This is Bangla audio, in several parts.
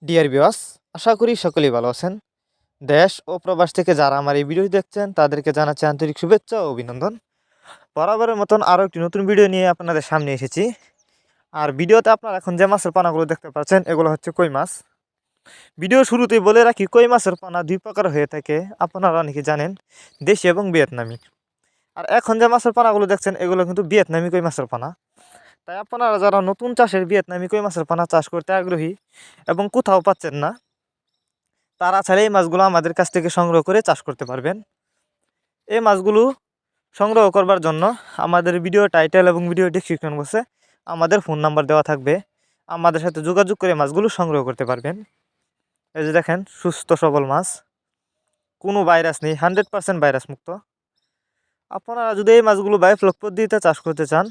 ডিয়ার ভিউয়ার্স, আশা করি সকলেই ভালো আছেন। দেশ ও প্রবাস থেকে যারা আমার এই ভিডিও দেখছেন তাদেরকে জানাচ্ছি আন্তরিক শুভেচ্ছা ও অভিনন্দন। বরাবরের মতন আরও একটি নতুন ভিডিও নিয়ে আপনাদের সামনে এসেছি। আর ভিডিওতে আপনারা এখন যে মাছের পানাগুলো দেখতে পাচ্ছেন এগুলো হচ্ছে কই মাছ। ভিডিও শুরুতেই বলে রাখি, কই মাছের পানা দুই প্রকার হয়ে থাকে, আপনারা অনেকে জানেন, দেশি এবং ভিয়েতনামি। আর এখন যে মাছের পানাগুলো দেখছেন এগুলো কিন্তু ভিয়েতনামি কই মাছের পানা। তাই আপনারা যারা নতুন চাষের ভিয়েতনামি কই মাছের পানা চাষ করতে আগ্রহী এবং কোথাও পাচ্ছেন না, তারা চাইলে এই মাছগুলো আমাদের কাছ থেকে সংগ্রহ করে চাষ করতে পারবেন। এই মাছগুলো সংগ্রহ করবার জন্য আমাদের ভিডিও টাইটেল এবং ভিডিও ডেসক্রিপশন বক্সে আমাদের ফোন নাম্বার দেওয়া থাকবে। আমাদের সাথে যোগাযোগ করে মাছগুলো সংগ্রহ করতে পারবেন। এই যে দেখেন, সুস্থ সবল মাছ, কোনো ভাইরাস নেই, 100% ভাইরাস মুক্ত। আপনারা যদি এই মাছগুলো বায়োফ্লক পদ্ধতিতে চাষ করতে চান,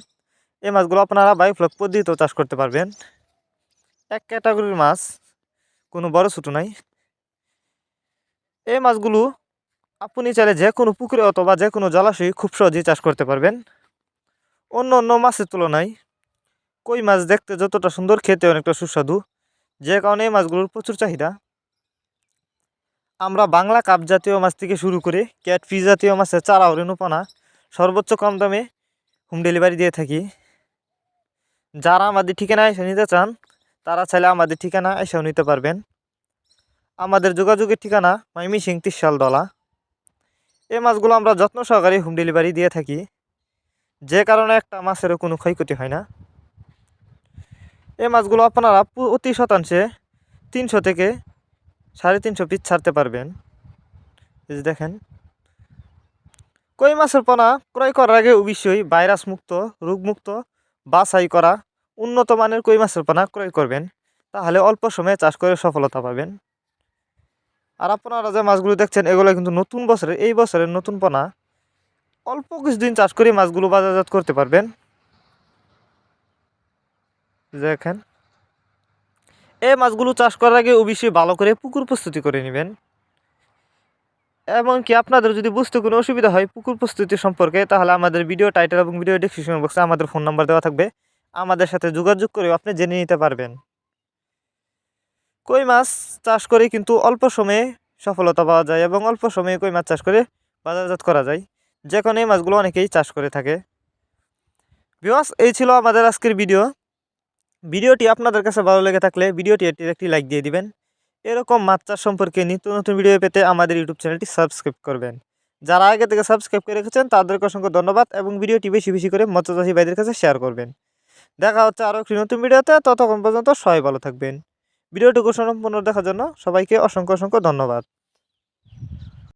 এই মাছগুলো আপনারা বায়োফ্লক পদ্ধতিতেও চাষ করতে পারবেন। এক ক্যাটাগরির মাছ, কোনো বড় ছোটো নাই। এই মাছগুলো আপনি চাইলে যে কোনো পুকুরে অথবা যে কোনো জলাশয়ে খুব সহজেই চাষ করতে পারবেন। অন্য অন্য মাছের তুলনায় কই মাছ দেখতে যতটা সুন্দর, খেতে অনেকটা সুস্বাদু, যে কারণে এই মাছগুলোর প্রচুর চাহিদা। আমরা বাংলা কাপ জাতীয় মাছ থেকে শুরু করে ক্যাটফিশ জাতীয় মাছের চারা ও রেণুপানা সর্বোচ্চ কম দামে হোম ডেলিভারি দিয়ে থাকি। যারা আমাদের ঠিকানায় এসে নিতে চান তারা চাইলে আমাদের ঠিকানা এসেও নিতে পারবেন। আমাদের যোগাযোগের ঠিকানা ময়মনসিংহ ত্রিশালদলা। এই মাছগুলো আমরা যত্ন সহকারে হোম ডেলিভারি দিয়ে থাকি, যে কারণে একটা মাছেরও কোনো ক্ষয়ক্ষতি হয় না। এই মাছগুলো আপনারা অতি শতাংশে 300 থেকে 350 পিস ছাড়তে পারবেন। এই যে দেখেন, কই মাছের পোনা ক্রয় করার আগে অবশ্যই ভাইরাস মুক্ত, রোগমুক্ত বাছাই করা উন্নত মানের কই মাছের পোনা ক্রয় করবেন, তাহলে অল্প সময়ে চাষ করে সফলতা পাবেন। আর আপনারা যে মাছগুলো দেখছেন এগুলো কিন্তু নতুন বছরের, এই বছরের নতুন পোনা। অল্প কিছুদিন চাষ করে মাছগুলো বাজারজাত করতে পারবেন। দেখেন, এই মাছগুলো চাষ করার আগে অবশ্যই ভালো করে পুকুর প্রস্তুতি করে নেবেন। এমনকি আপনাদের যদি বুঝতে কোনো অসুবিধা হয় পুকুর প্রস্তুতি সম্পর্কে, তাহলে আমাদের ভিডিও টাইটেল এবং ভিডিও ডেসক্রিপশন বক্সে আমাদের ফোন নাম্বার দেওয়া থাকবে। আমাদের সাথে যোগাযোগ করে আপনি জেনে নিতে পারবেন। কই মাছ চাষ করে কিন্তু অল্প সময়ে সফলতা পাওয়া যায় এবং অল্প সময়ে কই মাছ চাষ করে বাজারজাত করা যায়, যে কারণে এই মাছগুলো অনেকেই চাষ করে থাকে। ভিউয়ার্স, এই ছিল আমাদের আজকের ভিডিও। ভিডিওটি আপনাদের কাছে ভালো লেগে থাকলে ভিডিওটি একটি লাইক দিয়ে দিবেন। এরকম মাছ চাষ সম্পর্কে নিত্য নতুন ভিডিও পেতে আমাদের ইউটিউব চ্যানেলটি সাবস্ক্রাইব করবেন। যারা আগে থেকে সাবস্ক্রাইব করে রেখেছেন তাদেরকে অসংখ্য ধন্যবাদ এবং ভিডিওটি বেশি বেশি করে মৎস্যচাষী ভাইদের কাছে শেয়ার করবেন। দেখা হচ্ছে আরও একটি নতুন ভিডিওতে, ততক্ষণ পর্যন্ত সবাই ভালো থাকবেন। ভিডিওটুকু সম্পূর্ণ দেখার জন্য সবাইকে অসংখ্য অসংখ্য ধন্যবাদ।